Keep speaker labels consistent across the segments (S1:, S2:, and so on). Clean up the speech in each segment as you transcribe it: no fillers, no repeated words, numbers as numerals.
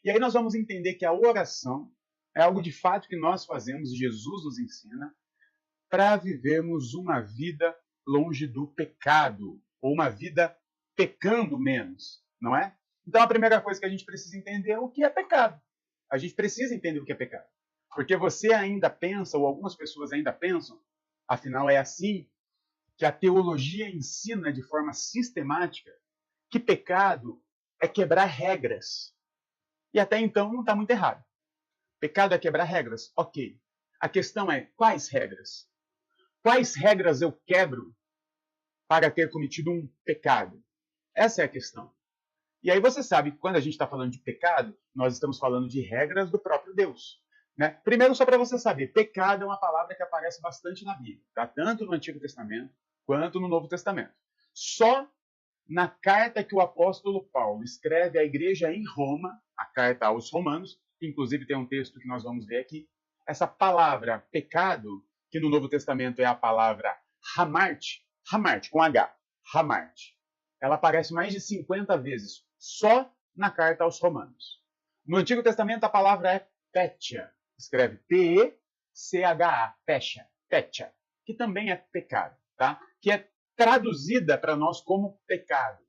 S1: E aí nós vamos entender que a oração é algo de fato que nós fazemos, Jesus nos ensina, para vivermos uma vida longe do pecado, ou uma vida pecando menos, não é? Então a primeira coisa que a gente precisa entender é o que é pecado. A gente precisa entender o que é pecado. Porque você ainda pensa, ou algumas pessoas ainda pensam, afinal é assim, que a teologia ensina de forma sistemática que pecado é quebrar regras. E até então não está muito errado. Pecado é quebrar regras, ok. A questão é, quais regras? Quais regras eu quebro para ter cometido um pecado? Essa é a questão. E aí você sabe que quando a gente está falando de pecado, nós estamos falando de regras do próprio Deus. Né? Primeiro, só para você saber, pecado é uma palavra que aparece bastante na Bíblia, tá? Tanto no Antigo Testamento quanto no Novo Testamento. Só na carta que o apóstolo Paulo escreve à igreja em Roma, a carta aos Romanos, inclusive tem um texto que nós vamos ver aqui, essa palavra pecado, que no Novo Testamento é a palavra hamart, com H, hamart. Ela aparece mais de 50 vezes, só na carta aos Romanos. No Antigo Testamento a palavra é petia, escreve P-E-C-H-A, petia, que também é pecado, tá? Que é traduzida para nós como pecado.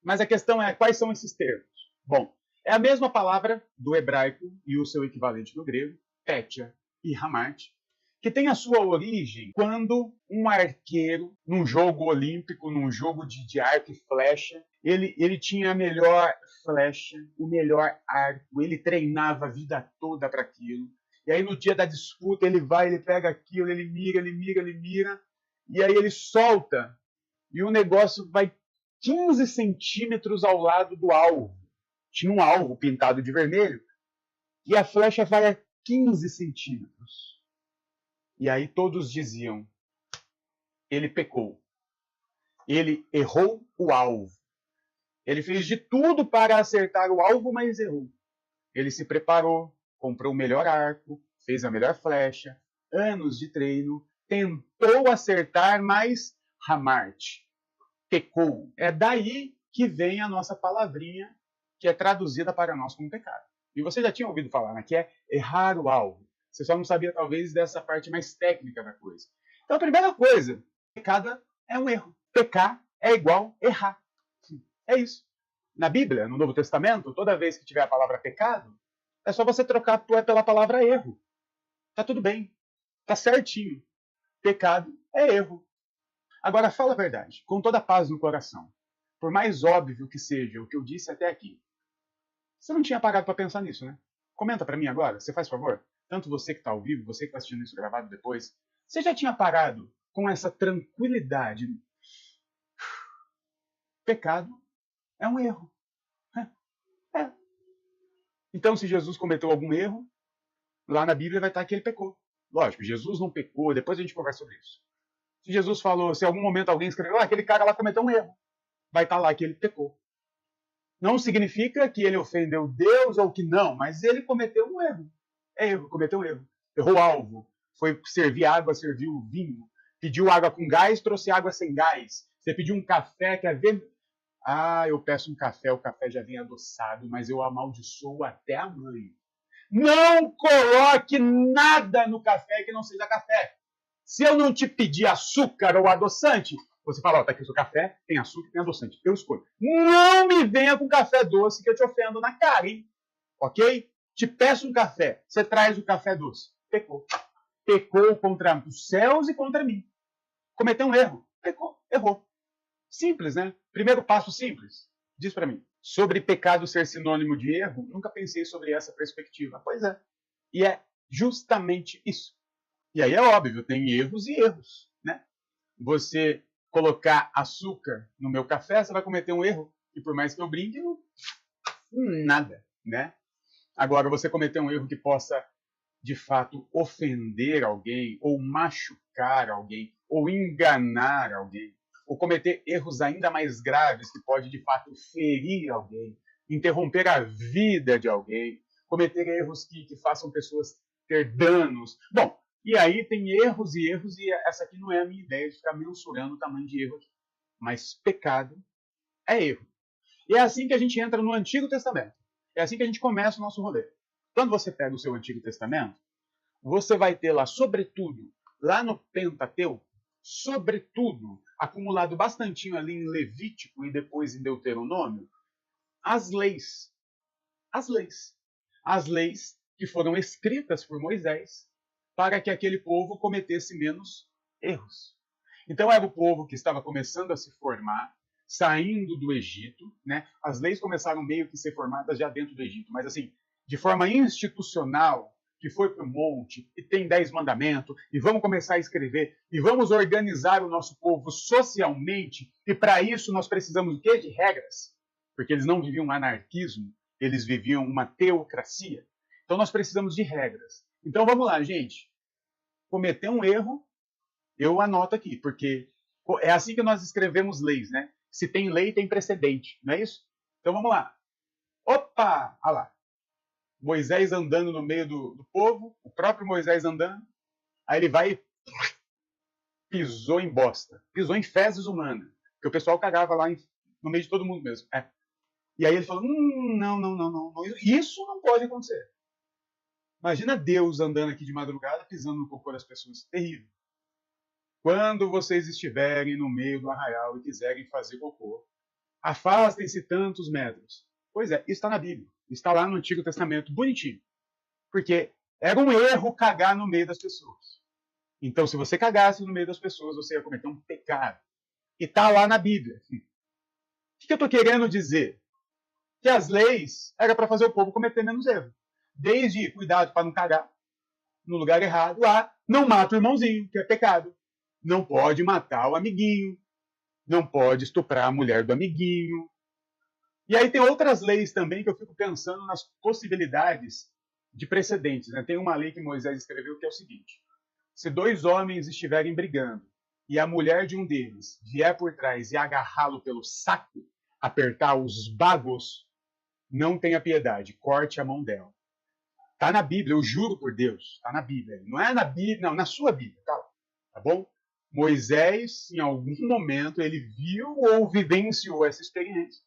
S1: Mas a questão é, quais são esses termos? Bom, é a mesma palavra do hebraico e o seu equivalente no grego, petia e hamart, que tem a sua origem quando um arqueiro, num jogo olímpico, num jogo de arco e flecha, ele tinha a melhor flecha, o melhor arco, ele treinava a vida toda para aquilo. E aí no dia da disputa ele vai, ele pega aquilo, ele mira, e aí ele solta, e o negócio vai 15 centímetros ao lado do alvo. Tinha um alvo pintado de vermelho, e a flecha vai a 15 centímetros. E aí todos diziam, ele pecou. Ele errou o alvo. Ele fez de tudo para acertar o alvo, mas errou. Ele se preparou, comprou o melhor arco, fez a melhor flecha, anos de treino, tentou acertar, mas hamart, pecou. É daí que vem a nossa palavrinha, que é traduzida para nós como pecado. E você já tinha ouvido falar, né? Que é errar o alvo. Você só não sabia, talvez, dessa parte mais técnica da coisa. Então, a primeira coisa, pecado é um erro. Pecar é igual errar. É isso. Na Bíblia, no Novo Testamento, toda vez que tiver a palavra pecado, é só você trocar pela palavra erro. Tá tudo bem. Tá certinho. Pecado é erro. Agora, fala a verdade, com toda a paz no coração. Por mais óbvio que seja o que eu disse até aqui, você não tinha parado para pensar nisso, né? Comenta para mim agora, você faz favor? Tanto você que está ao vivo, você que está assistindo isso gravado depois, você já tinha parado com essa tranquilidade? Pecado é um erro. É. Então, se Jesus cometeu algum erro, lá na Bíblia vai estar que ele pecou. Lógico, Jesus não pecou, depois a gente conversa sobre isso. Se Jesus falou, se em algum momento alguém escreveu, aquele cara lá cometeu um erro, vai estar lá que ele pecou. Não significa que ele ofendeu Deus ou que não, mas ele cometeu um erro. É erro, cometeu um erro. Errou o alvo. Foi servir água, serviu vinho. Pediu água com gás, trouxe água sem gás. Você pediu um café, quer ver? Ah, eu peço um café, o café já vem adoçado, mas eu amaldiçoo até a mãe. Não coloque nada no café que não seja café. Se eu não te pedir açúcar ou adoçante, você fala, ó, tá aqui o seu café, tem açúcar, tem adoçante. Eu escolho. Não me venha com café doce que eu te ofendo na cara, hein? Ok? Te peço um café, você traz o café doce. Pecou. Pecou contra os céus e contra mim. Cometeu um erro. Pecou. Errou. Simples, né? Primeiro passo simples. Diz para mim. Sobre pecado ser sinônimo de erro, nunca pensei sobre essa perspectiva. Pois é. E é justamente isso. E aí é óbvio, tem erros e erros, né? Você colocar açúcar no meu café, você vai cometer um erro. E por mais que eu brinque, nada, né? Agora, você cometer um erro que possa, de fato, ofender alguém, ou machucar alguém, ou enganar alguém, ou cometer erros ainda mais graves que pode, de fato, ferir alguém, interromper a vida de alguém, cometer erros que façam pessoas ter danos. Bom, e aí tem erros e erros, e essa aqui não é a minha ideia de ficar mensurando o tamanho de erro aqui. Mas pecado é erro. E é assim que a gente entra no Antigo Testamento. É assim que a gente começa o nosso rolê. Quando você pega o seu Antigo Testamento, você vai ter lá, sobretudo, lá no Pentateuco, sobretudo, acumulado bastantinho ali em Levítico e depois em Deuteronômio, as leis. As leis. As leis que foram escritas por Moisés para que aquele povo cometesse menos erros. Então era o povo que estava começando a se formar, saindo do Egito, né? As leis começaram meio que a ser formadas já dentro do Egito, mas assim, de forma institucional, que foi para o monte, e tem 10 mandamentos, e vamos começar a escrever, e vamos organizar o nosso povo socialmente, e para isso nós precisamos o quê? De regras. Porque eles não viviam um anarquismo, eles viviam uma teocracia. Então nós precisamos de regras. Então vamos lá, gente. Cometer um erro, eu anoto aqui, porque é assim que nós escrevemos leis, né? Se tem lei, tem precedente, não é isso? Então vamos lá. Opa! Olha lá. Moisés andando no meio do povo, o próprio Moisés andando, aí ele vai e pisou em bosta, pisou em fezes humanas, porque o pessoal cagava lá no meio de todo mundo mesmo. É. E aí ele falou, não, isso não pode acontecer. Imagina Deus andando aqui de madrugada, pisando no cocô das pessoas. Terrível. Quando vocês estiverem no meio do arraial e quiserem fazer cocô, afastem-se tantos metros. Pois é, isso está na Bíblia. Está lá no Antigo Testamento, bonitinho. Porque era um erro cagar no meio das pessoas. Então, se você cagasse no meio das pessoas, você ia cometer um pecado. E está lá na Bíblia. O que eu estou querendo dizer? Que as leis eram para fazer o povo cometer menos erro. Desde cuidado para não cagar no lugar errado, não mata o irmãozinho, que é pecado. Não pode matar o amiguinho. Não pode estuprar a mulher do amiguinho. E aí tem outras leis também que eu fico pensando nas possibilidades de precedentes. Né? Tem uma lei que Moisés escreveu que é o seguinte: se dois homens estiverem brigando e a mulher de um deles vier por trás e agarrá-lo pelo saco, apertar os bagos, não tenha piedade, corte a mão dela. Está na Bíblia, eu juro por Deus, está na Bíblia. Não é na Bíblia, não, na sua Bíblia, tá bom? Moisés, em algum momento, ele viu ou vivenciou essa experiência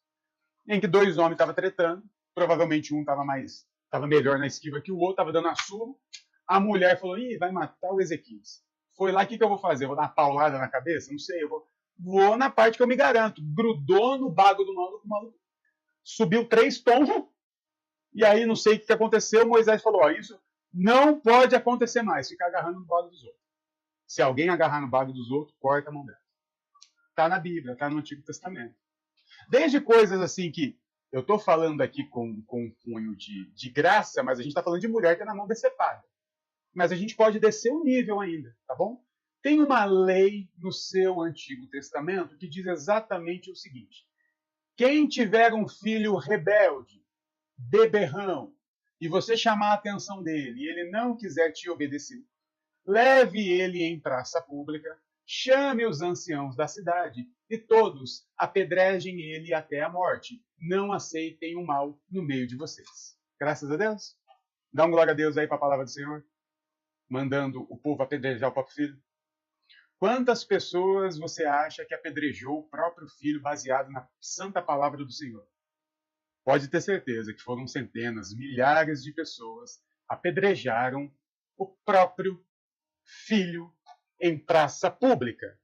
S1: em que dois homens estavam tretando, provavelmente um estava melhor na esquiva que o outro, estava dando a surra. A mulher falou, vai matar o Ezequias. Foi lá, o que eu vou fazer? Eu vou dar uma paulada na cabeça? Não sei, eu vou na parte que eu me garanto. Grudou no bago do maluco, subiu 3 tons, e aí não sei o que aconteceu, Moisés falou, isso não pode acontecer mais, ficar agarrando no bago dos outros. Se alguém agarrar no bago dos outros, corta a mão dela. Está na Bíblia, está no Antigo Testamento. Desde coisas assim que eu estou falando aqui com um cunho de graça, mas a gente está falando de mulher que é na mão decepada. Mas a gente pode descer o nível ainda, tá bom? Tem uma lei no seu Antigo Testamento que diz exatamente o seguinte: quem tiver um filho rebelde, beberrão, e você chamar a atenção dele e ele não quiser te obedecer, leve ele em praça pública, chame os anciãos da cidade e todos apedrejem ele até a morte. Não aceitem o mal no meio de vocês. Graças a Deus. Dá um glória a Deus aí para a palavra do Senhor, mandando o povo apedrejar o próprio filho. Quantas pessoas você acha que apedrejou o próprio filho baseado na santa palavra do Senhor? Pode ter certeza que foram centenas, milhares de pessoas apedrejaram o próprio filho em praça pública.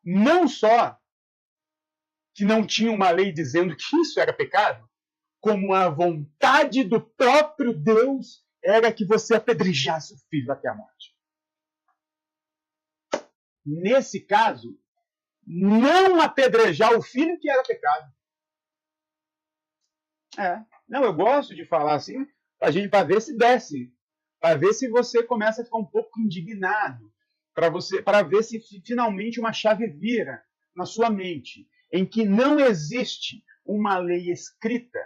S1: Não só que não tinha uma lei dizendo que isso era pecado, como a vontade do próprio Deus era que você apedrejasse o filho até a morte. Nesse caso, não apedrejar o filho que era pecado. Não, eu gosto de falar assim, para ver se desce, para ver se você começa a ficar um pouco indignado, para ver se finalmente uma chave vira na sua mente, em que não existe uma lei escrita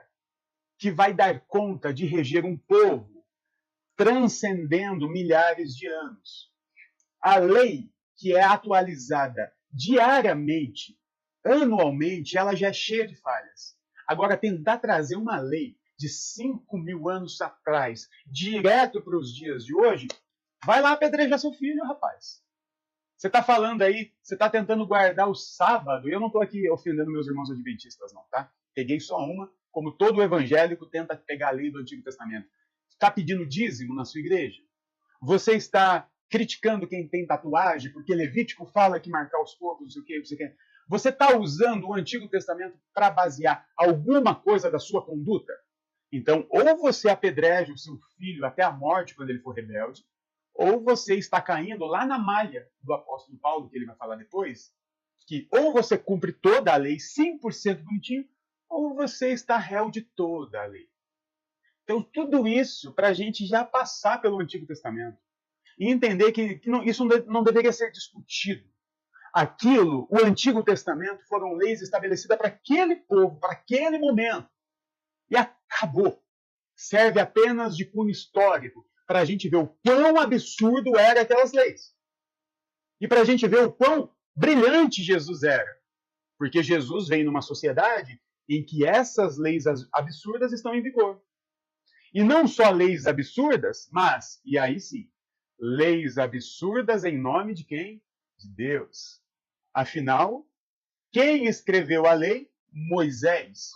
S1: que vai dar conta de reger um povo, transcendendo milhares de anos. A lei que é atualizada diariamente, anualmente, ela já é cheia de falhas. Agora, tentar trazer uma lei de 5.000 anos atrás, direto para os dias de hoje, vai lá apedrejar seu filho, rapaz. Você está falando aí, você está tentando guardar o sábado, e eu não estou aqui ofendendo meus irmãos adventistas, não, tá? Peguei só uma, como todo evangélico tenta pegar a lei do Antigo Testamento. Está pedindo dízimo na sua igreja? Você está criticando quem tem tatuagem, porque Levítico fala que marcar os corpos, não sei o que, não sei o que. Você está usando o Antigo Testamento para basear alguma coisa da sua conduta? Então, ou você apedreja o seu filho até a morte quando ele for rebelde, ou você está caindo lá na malha do apóstolo Paulo, que ele vai falar depois, que ou você cumpre toda a lei 100% bonitinho, ou você está réu de toda a lei. Então, tudo isso para a gente já passar pelo Antigo Testamento e entender que isso não deveria ser discutido. Aquilo, o Antigo Testamento, foram leis estabelecidas para aquele povo, para aquele momento. E acabou. Serve apenas de cunho histórico para a gente ver o quão absurdo eram aquelas leis. E para a gente ver o quão brilhante Jesus era. Porque Jesus vem numa sociedade em que essas leis absurdas estão em vigor. E não só leis absurdas, mas, e aí sim, leis absurdas em nome de quem? De Deus. Afinal, quem escreveu a lei? Moisés.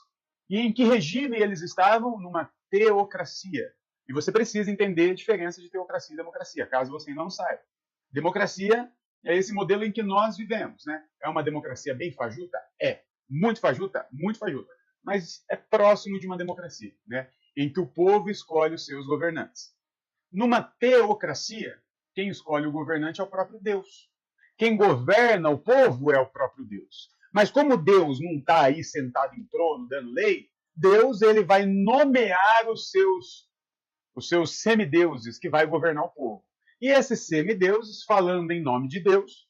S1: E em que regime eles estavam? Numa teocracia. E você precisa entender a diferença de teocracia e democracia, caso você não saiba. Democracia é esse modelo em que nós vivemos, né? É uma democracia bem fajuta? É. Muito fajuta? Muito fajuta. Mas é próximo de uma democracia, né? Em que o povo escolhe os seus governantes. Numa teocracia, quem escolhe o governante é o próprio Deus. Quem governa o povo é o próprio Deus. Mas como Deus não está aí sentado em trono dando lei, Deus ele vai nomear os seus semideuses que vai governar o povo. E esses semideuses, falando em nome de Deus,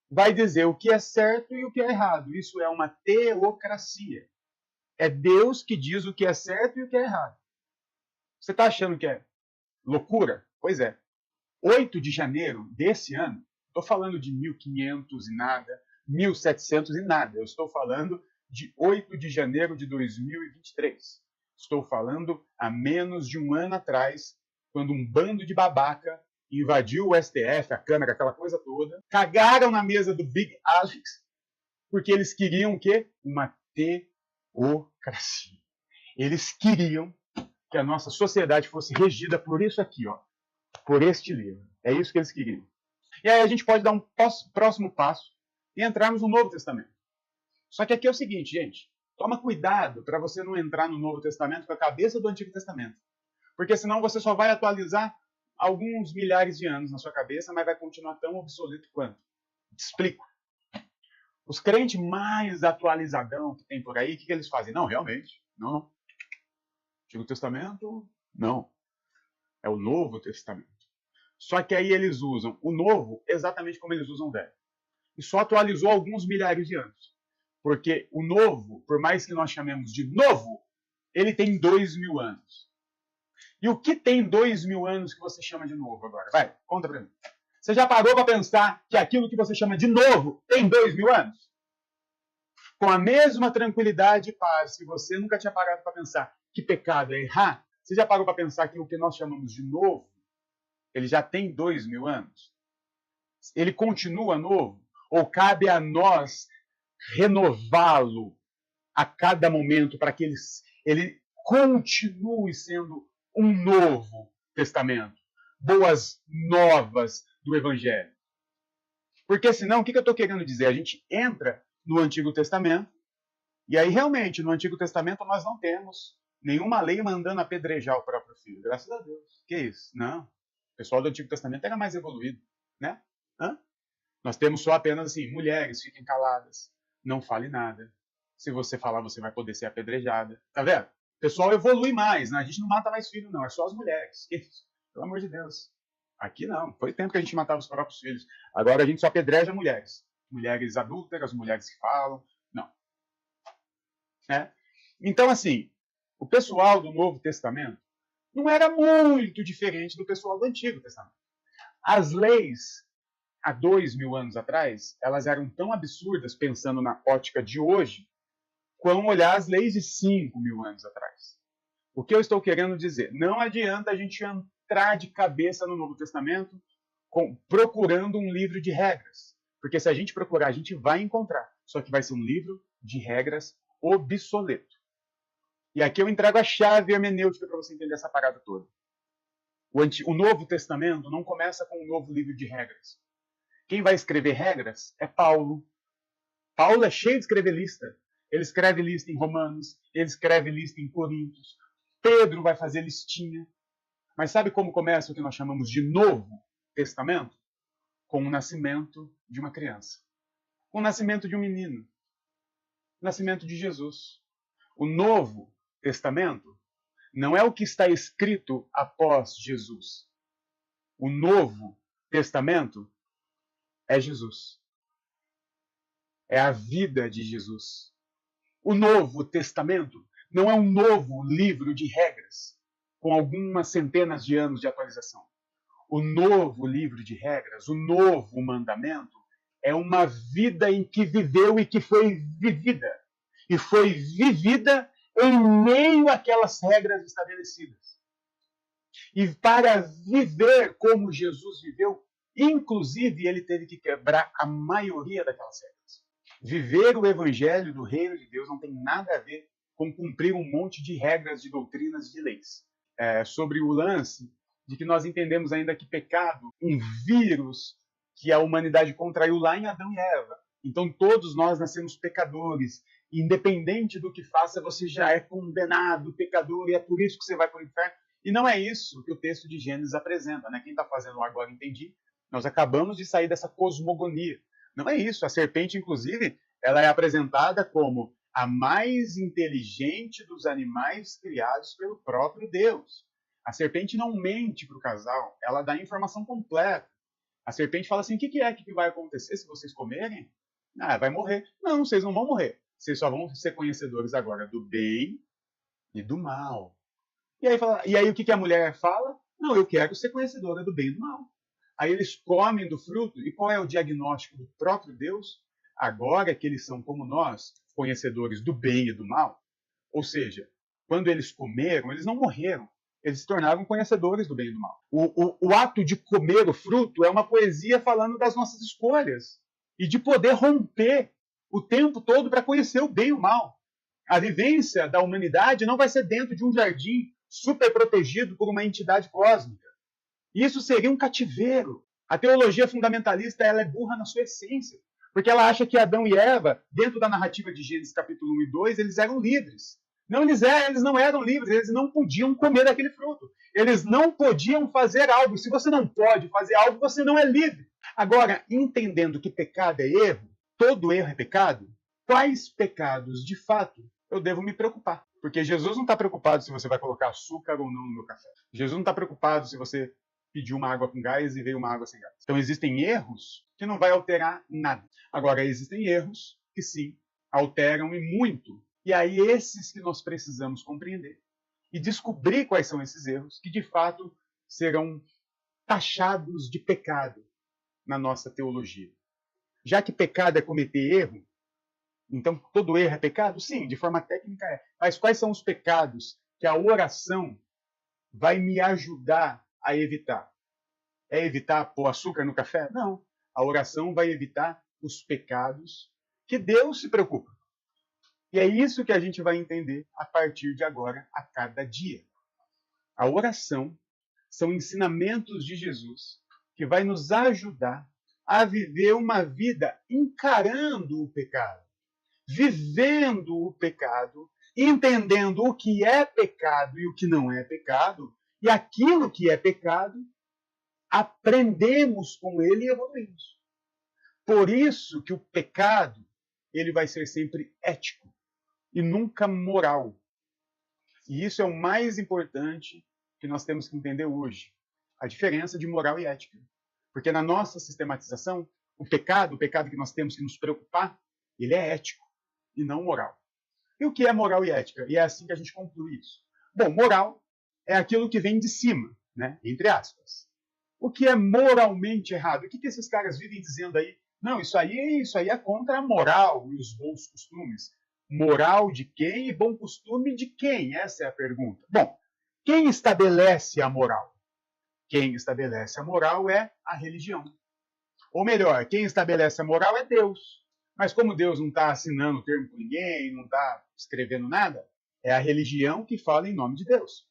S1: vai dizer o que é certo e o que é errado. Isso é uma teocracia. É Deus que diz o que é certo e o que é errado. Você está achando que é loucura? Pois é. 8 de janeiro desse ano, estou falando de 1500 e nada, 1700 e nada. Eu estou falando de 8 de janeiro de 2023. Estou falando há menos de um ano atrás, quando um bando de babaca invadiu o STF, a Câmara, aquela coisa toda, cagaram na mesa do Big Alex, porque eles queriam o quê? Uma teocracia. Eles queriam que a nossa sociedade fosse regida por isso aqui, ó, por este livro. É isso que eles queriam. E aí a gente pode dar um próximo passo e entrarmos no Novo Testamento. Só que aqui é o seguinte, gente. Toma cuidado para você não entrar no Novo Testamento com a cabeça do Antigo Testamento. Porque senão você só vai atualizar alguns milhares de anos na sua cabeça, mas vai continuar tão obsoleto quanto. Te explico. Os crentes mais atualizadão que tem por aí, o que eles fazem? Não, realmente, não. Antigo Testamento, não. É o Novo Testamento. Só que aí eles usam o Novo exatamente como eles usam o Velho. E só atualizou alguns milhares de anos. Porque o Novo, por mais que nós chamemos de Novo, ele tem 2000 anos. E o que tem 2000 anos que você chama de Novo agora? Vai, conta pra mim. Você já parou para pensar que aquilo que você chama de Novo tem 2000 anos? Com a mesma tranquilidade e paz que você nunca tinha parado para pensar que pecado é errar, você já parou para pensar que o que nós chamamos de novo, ele já tem 2000 anos? Ele continua novo? Ou cabe a nós renová-lo a cada momento para que ele continue sendo um novo testamento? Boas novas do Evangelho. Porque senão, o que eu estou querendo dizer? A gente entra no Antigo Testamento, e aí realmente, no Antigo Testamento, nós não temos nenhuma lei mandando apedrejar o próprio filho. Graças a Deus. Que isso? Não. O pessoal do Antigo Testamento era mais evoluído, né? Nós temos só apenas assim, mulheres, fiquem caladas, não fale nada. Se você falar, você vai poder ser apedrejada. Tá vendo? O pessoal evolui mais, né? A gente não mata mais filho, não. É só as mulheres. Que isso? Pelo amor de Deus. Aqui não. Foi tempo que a gente matava os próprios filhos. Agora a gente só apedreja mulheres. Mulheres adúlteras, mulheres que falam. Não. Então, assim, o pessoal do Novo Testamento não era muito diferente do pessoal do Antigo Testamento. As leis, há 2000 anos atrás, elas eram tão absurdas, pensando na ótica de hoje, quão olhar as leis de 5000 anos atrás. O que eu estou querendo dizer? Não adianta a gente entrar de cabeça no Novo Testamento procurando um livro de regras. Porque se a gente procurar, a gente vai encontrar. Só que vai ser um livro de regras obsoleto. E aqui eu entrego a chave hermenêutica para você entender essa parada toda. O Novo Testamento não começa com um novo livro de regras. Quem vai escrever regras é Paulo. Paulo é cheio de escrever lista. Ele escreve lista em Romanos, ele escreve lista em Coríntios. Pedro vai fazer listinha. Mas sabe como começa o que nós chamamos de Novo Testamento? Com o nascimento de uma criança. Com o nascimento de um menino. O nascimento de Jesus. O Novo Testamento não é o que está escrito após Jesus. O Novo Testamento é Jesus. É a vida de Jesus. O Novo Testamento não é um novo livro de regras com algumas centenas de anos de atualização. O novo livro de regras, o novo mandamento, é uma vida em que viveu e que foi vivida. E foi vivida em meio àquelas regras estabelecidas. E para viver como Jesus viveu, inclusive ele teve que quebrar a maioria daquelas regras. Viver o evangelho do reino de Deus não tem nada a ver com cumprir um monte de regras, de doutrinas, de leis. Sobre o lance de que nós entendemos ainda que pecado, um vírus que a humanidade contraiu lá em Adão e Eva. Então todos nós nascemos pecadores. Independente do que faça, você já é condenado, pecador, e é por isso que você vai para o inferno. E não é isso que o texto de Gênesis apresenta, né? Quem está fazendo agora entendi. Nós acabamos de sair dessa cosmogonia. Não é isso. A serpente, inclusive, ela é apresentada como a mais inteligente dos animais criados pelo próprio Deus. A serpente não mente para o casal, ela dá a informação completa. A serpente fala assim, o que é que vai acontecer se vocês comerem? Vai morrer. Não, vocês não vão morrer. Vocês só vão ser conhecedores agora do bem e do mal. E aí o que a mulher fala? Não, eu quero ser conhecedora do bem e do mal. Aí eles comem do fruto, e qual é o diagnóstico do próprio Deus? Agora que eles são como nós, conhecedores do bem e do mal, ou seja, quando eles comeram, eles não morreram, eles se tornaram conhecedores do bem e do mal. O ato de comer o fruto é uma poesia falando das nossas escolhas, e de poder romper o tempo todo para conhecer o bem e o mal. A vivência da humanidade não vai ser dentro de um jardim super protegido por uma entidade cósmica. Isso seria um cativeiro. A teologia fundamentalista ela é burra na sua essência, porque ela acha que Adão e Eva, dentro da narrativa de Gênesis capítulo 1 e 2, eles eram livres. Não, eles não eram livres, eles não podiam comer daquele fruto. Eles não podiam fazer algo. Se você não pode fazer algo, você não é livre. Agora, entendendo que pecado é erro, todo erro é pecado, quais pecados, de fato, eu devo me preocupar? Porque Jesus não está preocupado se você vai colocar açúcar ou não no meu café. Jesus não está preocupado se você pediu uma água com gás e veio uma água sem gás. Então existem erros que não vai alterar nada. Agora, existem erros que sim, alteram e muito. E aí esses que nós precisamos compreender e descobrir quais são esses erros que de fato serão taxados de pecado na nossa teologia. Já que pecado é cometer erro, então todo erro é pecado? Sim, de forma técnica é. Mas quais são os pecados que a oração vai me ajudar a evitar? É evitar pôr açúcar no café? Não. A oração vai evitar os pecados que Deus se preocupa. E é isso que a gente vai entender a partir de agora, a cada dia. A oração são ensinamentos de Jesus que vai nos ajudar a viver uma vida encarando o pecado, vivendo o pecado, entendendo o que é pecado e o que não é pecado, e aquilo que é pecado, aprendemos com ele e evoluímos. Por isso que o pecado ele vai ser sempre ético e nunca moral. E isso é o mais importante que nós temos que entender hoje. A diferença de moral e ética. Porque na nossa sistematização, o pecado que nós temos que nos preocupar, ele é ético e não moral. E o que é moral e ética? E é assim que a gente conclui isso. Bom, moral é aquilo que vem de cima, né? Entre aspas. O que é moralmente errado? O que esses caras vivem dizendo aí? Não, isso aí é contra a moral e os bons costumes. Moral de quem e bom costume de quem? Essa é a pergunta. Bom, quem estabelece a moral? Quem estabelece a moral é a religião. Ou melhor, quem estabelece a moral é Deus. Mas como Deus não está assinando o termo com ninguém, não está escrevendo nada, É a religião que fala em nome de Deus.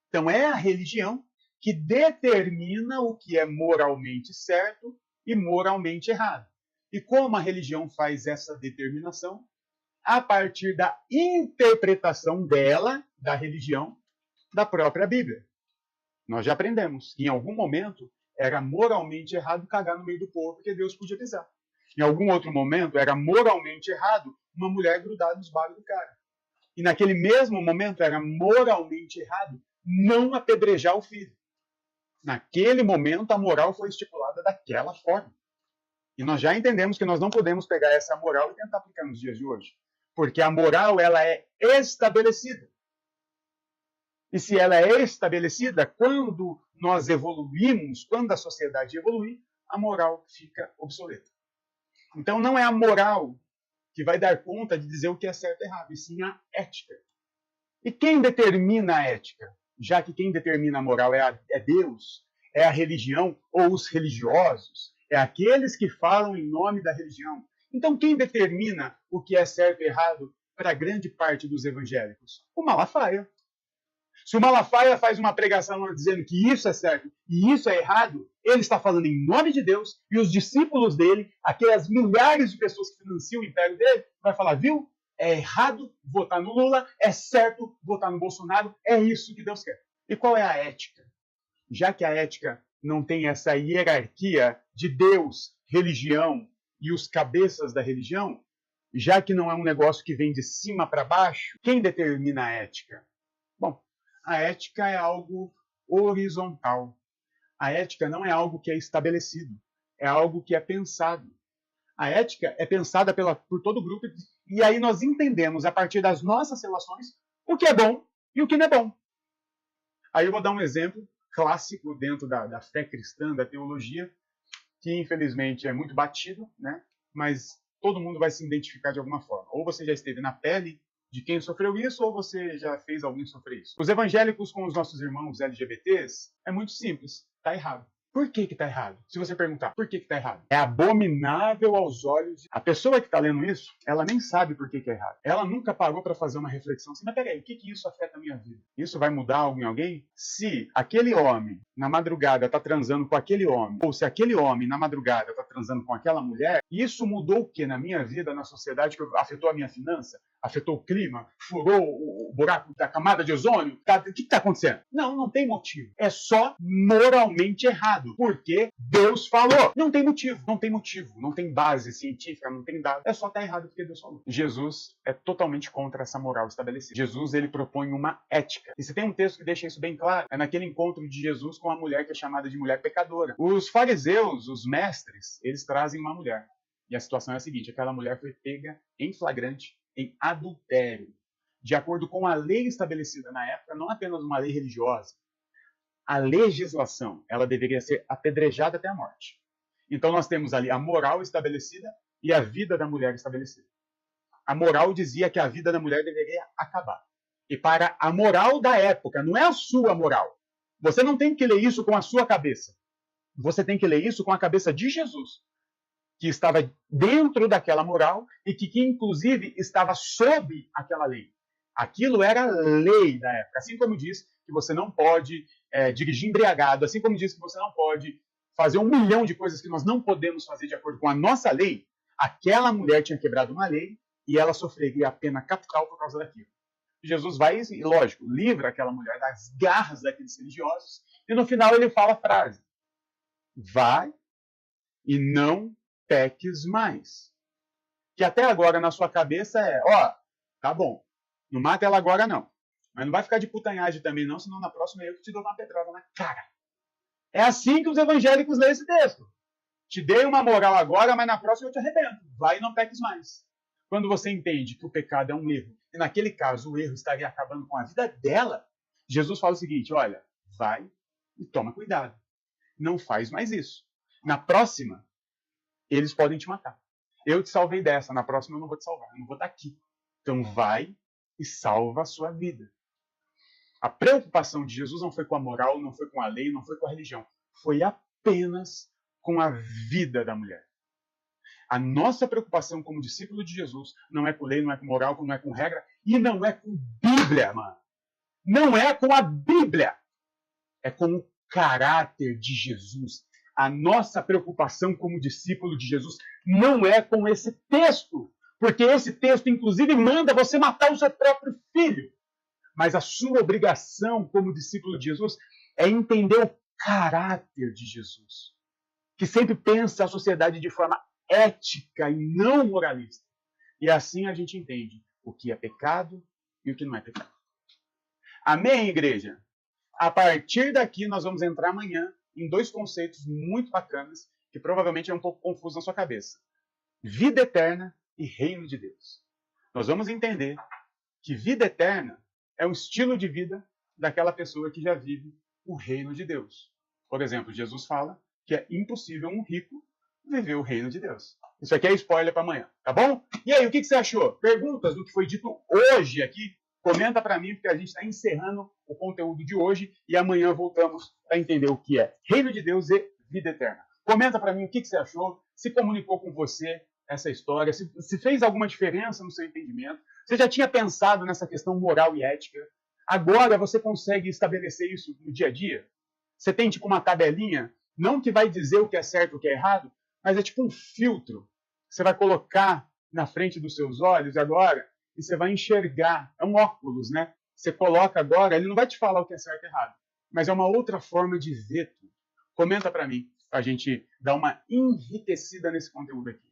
S1: Então é a religião que determina o que é moralmente certo e moralmente errado. E como a religião faz essa determinação? A partir da interpretação dela, da religião, da própria Bíblia. Nós já aprendemos que em algum momento era moralmente errado cagar no meio do povo, porque Deus podia pisar. Em algum outro momento era moralmente errado uma mulher grudar nos bagos do cara. E naquele mesmo momento era moralmente errado não apedrejar o filho. Naquele momento a moral foi estipulada daquela forma. E nós já entendemos que nós não podemos pegar essa moral e tentar aplicar nos dias de hoje. Porque a moral ela é estabelecida. E se ela é estabelecida, quando nós evoluímos, quando a sociedade evolui, a moral fica obsoleta. Então não é a moral que vai dar conta de dizer o que é certo e errado, e sim a ética. E quem determina a ética? Já que quem determina a moral é Deus, é a religião ou os religiosos, é aqueles que falam em nome da religião. Então quem determina o que é certo e errado para grande parte dos evangélicos? O Malafaia. Se o Malafaia faz uma pregação dizendo que isso é certo e isso é errado, ele está falando em nome de Deus e os discípulos dele, aquelas milhares de pessoas que financiam o império dele, vai falar, viu? É errado votar no Lula, é certo votar no Bolsonaro, é isso que Deus quer. E qual é a ética? Já que a ética não tem essa hierarquia de Deus, religião e os cabeças da religião, já que não é um negócio que vem de cima para baixo, quem determina a ética? Bom, a ética é algo horizontal. A ética não é algo que é estabelecido, é algo que é pensado. A ética é pensada por todo o grupo e aí nós entendemos, a partir das nossas relações, o que é bom e o que não é bom. Aí eu vou dar um exemplo clássico dentro da fé cristã, da teologia, que infelizmente é muito batido, né? Mas todo mundo vai se identificar de alguma forma. Ou você já esteve na pele de quem sofreu isso, ou você já fez alguém sofrer isso. Os evangélicos com os nossos irmãos LGBTs é muito simples, tá errado. Por que que tá errado? Se você perguntar, por que que tá errado? É abominável aos olhos. A pessoa que está lendo isso, ela nem sabe por que que é errado. Ela nunca parou para fazer uma reflexão assim, mas peraí, o que que isso afeta a minha vida? Isso vai mudar algo em alguém? Se aquele homem, na madrugada, está transando com aquele homem, ou se aquele homem, na madrugada, está transando com aquela mulher, isso mudou o que na minha vida, na sociedade, que afetou a minha finança? Afetou o clima? Furou o buraco da camada de ozônio? O que está acontecendo? Não, não tem motivo. É só moralmente errado. Porque Deus falou. Não tem motivo, não tem motivo, não tem base científica, não tem dado. É só estar errado porque Deus falou. Jesus é totalmente contra essa moral estabelecida. Jesus, ele propõe uma ética. E se tem um texto que deixa isso bem claro, é naquele encontro de Jesus com a mulher que é chamada de mulher pecadora. Os fariseus, os mestres, eles trazem uma mulher. E a situação é a seguinte, aquela mulher foi pega em flagrante, em adultério. De acordo com a lei estabelecida na época, não apenas uma lei religiosa, a legislação, ela deveria ser apedrejada até a morte. Então nós temos ali a moral estabelecida e a vida da mulher estabelecida. A moral dizia que a vida da mulher deveria acabar. E para a moral da época, não é a sua moral. Você não tem que ler isso com a sua cabeça. Você tem que ler isso com a cabeça de Jesus, que estava dentro daquela moral e que inclusive estava sob aquela lei. Aquilo era lei da época. Assim como diz que você não pode dirigir embriagado, assim como diz que você não pode fazer 1 milhão de coisas que nós não podemos fazer de acordo com a nossa lei, aquela mulher tinha quebrado uma lei e ela sofreria a pena capital por causa daquilo. Jesus vai, lógico, livra aquela mulher das garras daqueles religiosos e no final ele fala a frase: vai e não peques mais. Que até agora na sua cabeça é, tá bom, não mata ela agora não. Mas não vai ficar de putanhagem também não, senão na próxima eu que te dou uma pedrada na cara. É assim que os evangélicos lêem esse texto. Te dei uma moral agora, mas na próxima eu te arrebento. Vai e não peques mais. Quando você entende que o pecado é um erro, e naquele caso o erro estaria acabando com a vida dela, Jesus fala o seguinte, olha, vai e toma cuidado. Não faz mais isso. Na próxima, eles podem te matar. Eu te salvei dessa, na próxima eu não vou te salvar, eu não vou estar aqui. Então vai e salva a sua vida. A preocupação de Jesus não foi com a moral, não foi com a lei, não foi com a religião. Foi apenas com a vida da mulher. A nossa preocupação como discípulo de Jesus não é com lei, não é com moral, não é com regra e não é com Bíblia, mano. Não é com a Bíblia. É com o caráter de Jesus. A nossa preocupação como discípulo de Jesus não é com esse texto. Porque esse texto, inclusive, manda você matar o seu próprio filho. Mas a sua obrigação como discípulo de Jesus é entender o caráter de Jesus, que sempre pensa a sociedade de forma ética e não moralista. E assim a gente entende o que é pecado e o que não é pecado. Amém, igreja? A partir daqui, nós vamos entrar amanhã em dois conceitos muito bacanas, que provavelmente é um pouco confuso na sua cabeça. Vida eterna e reino de Deus. Nós vamos entender que vida eterna é um estilo de vida daquela pessoa que já vive o reino de Deus. Por exemplo, Jesus fala que é impossível um rico viver o reino de Deus. Isso aqui é spoiler para amanhã, tá bom? E aí, o que você achou? Perguntas do que foi dito hoje aqui? Comenta para mim, porque a gente está encerrando o conteúdo de hoje e amanhã voltamos a entender o que é reino de Deus e vida eterna. Comenta para mim o que você achou, se comunicou com você essa história, se fez alguma diferença no seu entendimento. Você já tinha pensado nessa questão moral e ética? Agora você consegue estabelecer isso no dia a dia? Você tem tipo uma tabelinha, não que vai dizer o que é certo e o que é errado, mas é tipo um filtro. Você vai colocar na frente dos seus olhos agora e você vai enxergar. É um óculos, né? Você coloca agora, ele não vai te falar o que é certo e errado, mas é uma outra forma de ver tudo. Comenta para mim, para a gente dar uma enriquecida nesse conteúdo aqui.